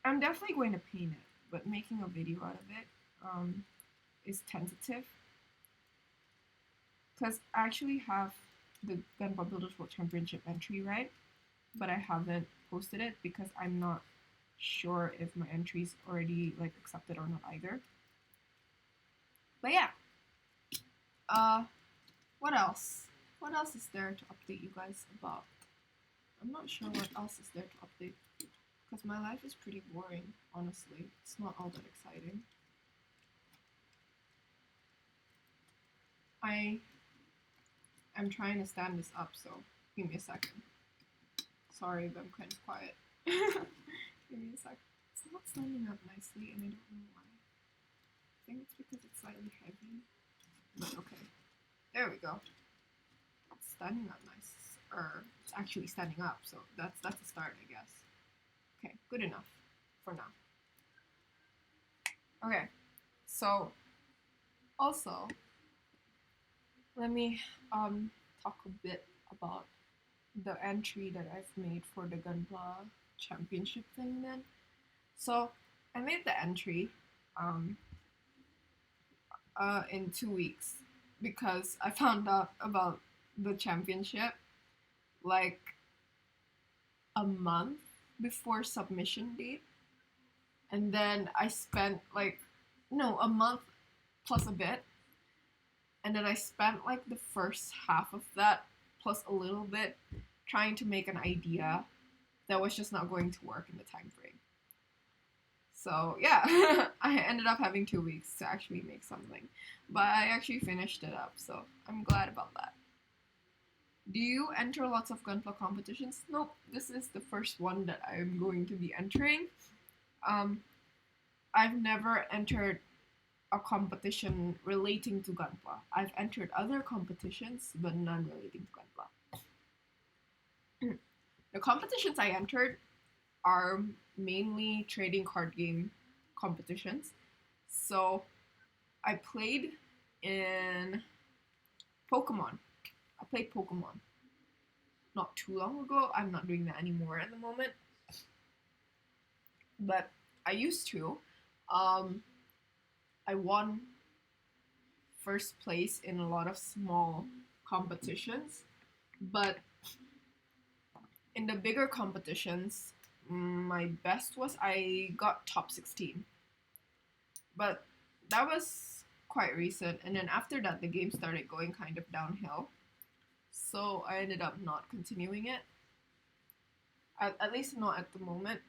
I'm definitely going to paint it, but making a video out of it is tentative. Because I actually have the Gunpla Builders World Championship entry, right? But I haven't posted it because I'm not sure if my entry's already like accepted or not either. But yeah. What else? What else is there to update you guys about? I'm not sure what else is there to update because my life is pretty boring, honestly. It's not all that exciting. I'm trying to stand this up, so give me a second. Sorry if I'm kind of quiet. Give me a sec. It's not standing up nicely, and I don't know why. I think it's because it's slightly heavy. But okay. There we go. It's standing up nice. Or it's actually standing up, so that's a start, I guess. Okay, good enough for now. Okay, so also let me talk a bit about the entry that I've made for the Gunpla Championship thing then. So I made the entry in 2 weeks because I found out about the championship like a month before submission date, and then I spent like a month plus a bit And then I spent like the first half of that plus a little bit trying to make an idea that was just not going to work in the time frame. So yeah, I ended up having 2 weeks to actually make something, but I actually finished it up, so I'm glad about that. Do you enter lots of gunpla competitions? Nope, this is the first one that I'm going to be entering. Um, I've never entered a competition relating to gunpla. I've entered other competitions, but none relating to gunpla. The competitions I entered are mainly trading card game competitions. So I played in Pokemon. I played Pokemon not too long ago. I'm not doing that anymore at the moment, but I used to. Um, I won first place in a lot of small competitions, but in the bigger competitions, my best was I got top 16. But that was quite recent, and then after that, the game started going kind of downhill. So I ended up not continuing it. At least not at the moment.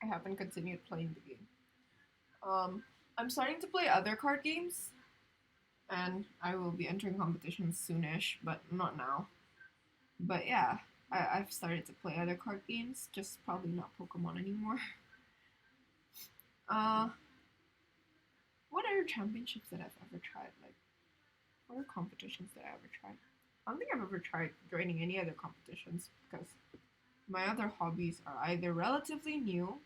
I haven't continued playing the game. Um, I'm starting to play other card games, and I will be entering competitions soonish, but not now. But yeah, I've started to play other card games, just probably not Pokemon anymore. Uh, what are championships that I've ever tried? Like, what are competitions that I ever tried? I don't think I've ever tried joining any other competitions because my other hobbies are either relatively new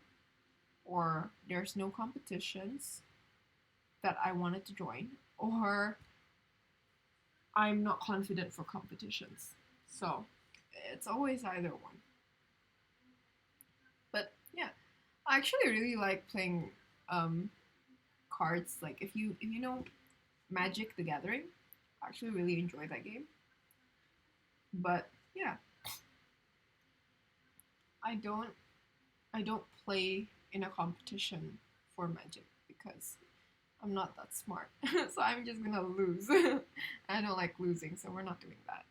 or there's no competitions that I wanted to join, or I'm not confident for competitions. So it's always either one. But yeah, I actually really like playing um, cards. Like if you know Magic the Gathering, I actually really enjoy that game. But yeah, I don't I don't play in a competition for Magic because I'm not that smart. So I'm just gonna lose. I don't like losing, so we're not doing that.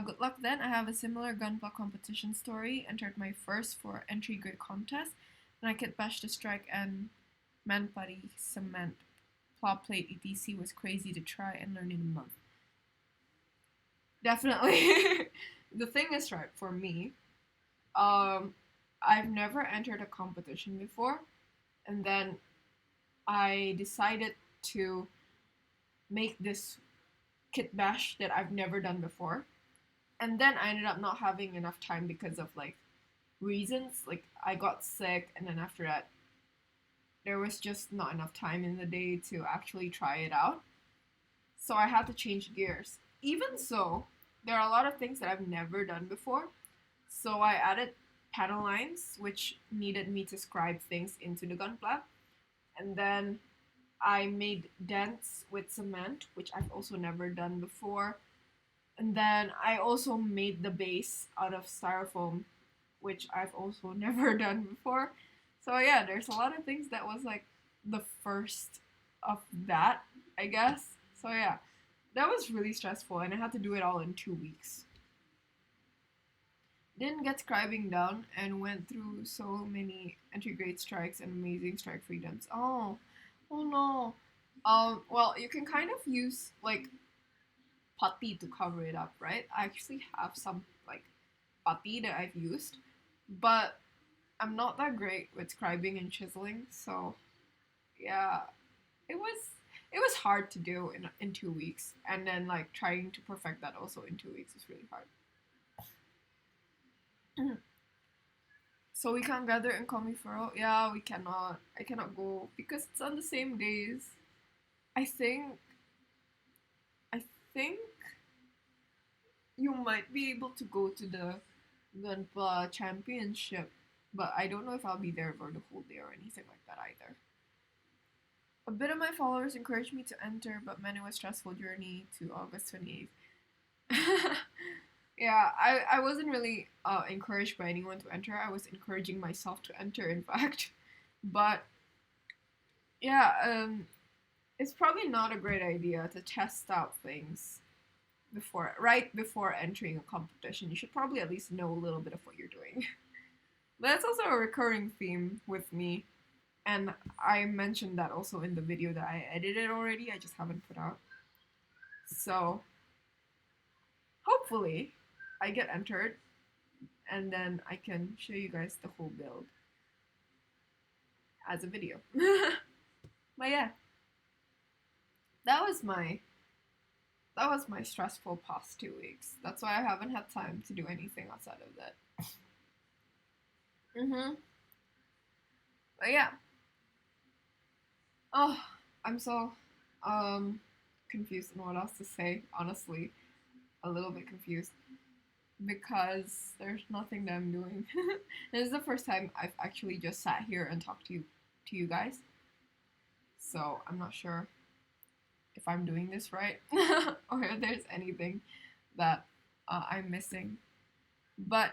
Good luck then. I have a similar gunpla competition story. Entered my first for entry grade contest, and I could bash the strike and manpari cement. Plot plate etc was crazy to try and learn in a month. Definitely. The thing is, right, for me, um, I've never entered a competition before, and then I decided to make this kit bash that I've never done before. And then I ended up not having enough time because of like reasons. Like I got sick, and then after that, there was just not enough time in the day to actually try it out. So I had to change gears. Even so, there are a lot of things that I've never done before. So I added panel lines, which needed me to scribe things into the gunpla. And then I made dents with cement, which I've also never done before. And then I also made the base out of styrofoam, which I've also never done before. So yeah, there's a lot of things that was like the first of that, I guess. So yeah, that was really stressful, and I had to do it all in 2 weeks. Didn't get scribing down and went through so many entry grade strikes and amazing strike freedoms. Oh no. Well, you can kind of use like putty to cover it up, right? I actually have some like putty that I've used, but I'm not that great with scribing and chiseling, so yeah, it was it was hard to do in 2 weeks, and then like trying to perfect that also in 2 weeks is really hard. So we can't gather in Komifuro? Yeah, we cannot. I cannot go because it's on the same days. I think I think you might be able to go to the Gunpla Championship, but I don't know if I'll be there for the whole day or anything like that either. A bit of my followers encouraged me to enter, but man, it was a stressful journey to August 28th. Yeah, I wasn't really encouraged by anyone to enter. I was encouraging myself to enter, in fact. But yeah, it's probably not a great idea to test out things right before entering a competition. You should probably at least know a little bit of what you're doing. That's also a recurring theme with me, and I mentioned that also in the video that I edited already. I just haven't put out. So hopefully, I get entered, and then I can show you guys the whole build as a video. But yeah, that was my that was my stressful past 2 weeks. That's why I haven't had time to do anything outside of that. But yeah. Oh, I'm so um confused on what else to say, honestly. A little bit confused because there's nothing that I'm doing. This is the first time I've actually just sat here and talked to you guys. So I'm not sure if I'm doing this right or if there's anything that I'm missing. But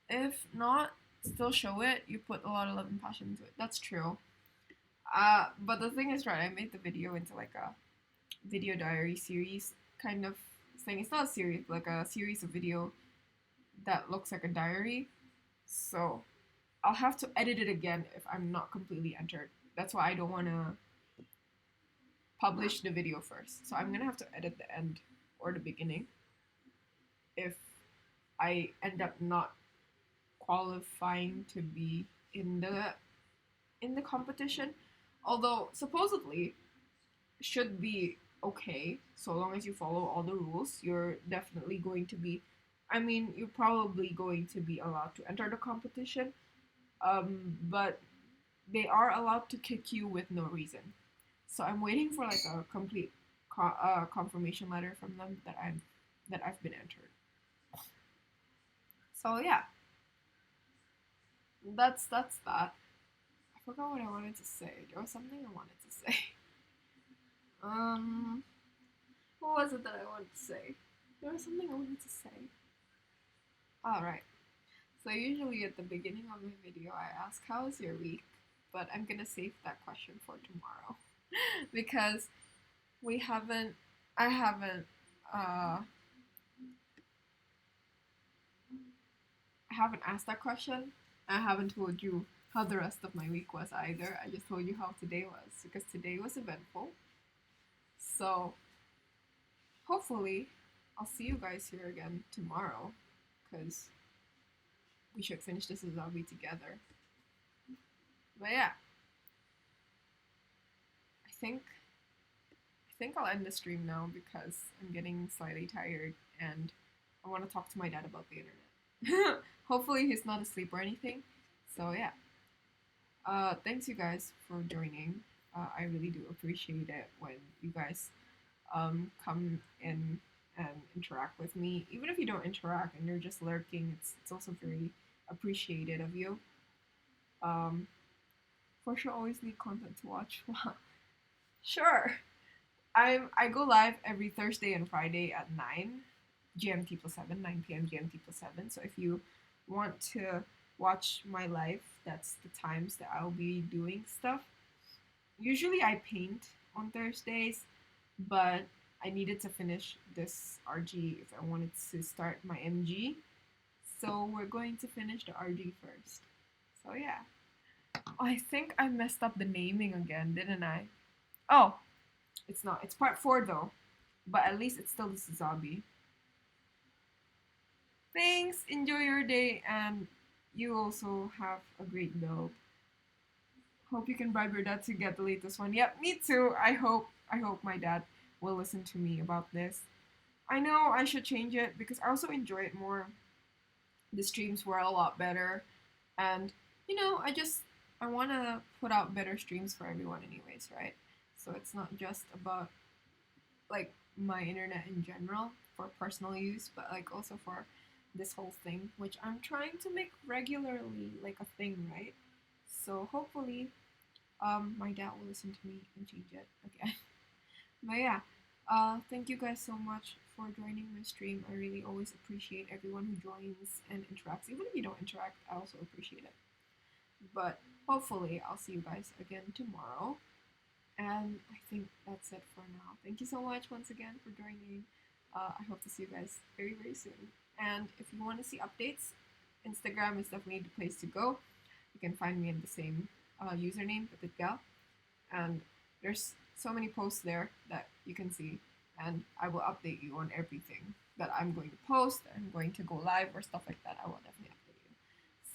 if not, still show it. You put a lot of love and passion into it. That's true. But the thing is, right, I made the video into like a video diary series kind of thing. It's not a series, but like a series of video that looks like a diary. So I'll have to edit it again if I'm not completely entered. That's why I don't want to publish the video first. So I'm gonna have to edit the end or the beginning if I end up not qualifying to be in the competition. Although supposedly should be okay so long as you follow all the rules. You're definitely going to be. I mean, you're probably going to be allowed to enter the competition, but they are allowed to kick you with no reason. So I'm waiting for like a complete confirmation letter from them that I've been entered. So yeah, that's that. I forgot what I wanted to say. There was something I wanted to say. Um, what was it that I wanted to say? There was something I wanted to say. Alright. So usually at the beginning of my video I ask how was your week? But I'm gonna save that question for tomorrow. Because we haven't I haven't I haven't asked that question. I haven't told you how the rest of my week was either. I just told you how today was because today was eventful. So hopefully I'll see you guys here again tomorrow because we should finish this Sazabi together. But yeah, I think I think I'll end the stream now because I'm getting slightly tired and I want to talk to my dad about the internet. Hopefully he's not asleep or anything. So yeah. Thanks you guys for joining. I really do appreciate it when you guys come in and interact with me. Even if you don't interact and you're just lurking, it's also very appreciated of you. Um, for sure, always need content to watch. Sure. I go live every Thursday and Friday at 9 GMT plus 7, 9 p.m. GMT plus 7. So if you want to watch my live, that's the times that I'll be doing stuff. Usually I paint on Thursdays, but I needed to finish this RG if I wanted to start my MG. So we're going to finish the RG first. So yeah. I think I messed up the naming again, didn't I? Oh, it's not. It's part 4 though. But at least it's still the Sazabi. Thanks, enjoy your day, and you also have a great build. Hope you can bribe your dad to get the latest one. Yep, me too. I hope my dad will listen to me about this. I know I should change it because I also enjoy it more. The streams were a lot better, and I want to put out better streams for everyone anyways, right? So it's not just about like my internet in general for personal use, but like also for this whole thing, which I'm trying to make regularly like a thing, right? So hopefully, my dad will listen to me and change it again. But yeah, thank you guys so much for joining my stream. I really always appreciate everyone who joins and interacts. Even if you don't interact, I also appreciate it. But hopefully, I'll see you guys again tomorrow. And I think that's it for now. Thank you so much once again for joining. I hope to see you guys very, very soon. And if you want to see updates, Instagram is definitely the place to go. You can find me in the same username, Petitga. And there's so many posts there that you can see. And I will update you on everything that I'm going to post. I'm going to go live or stuff like that. I will definitely update you.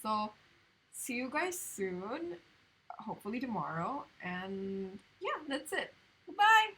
So, see you guys soon. Hopefully tomorrow. And yeah, that's it. Goodbye.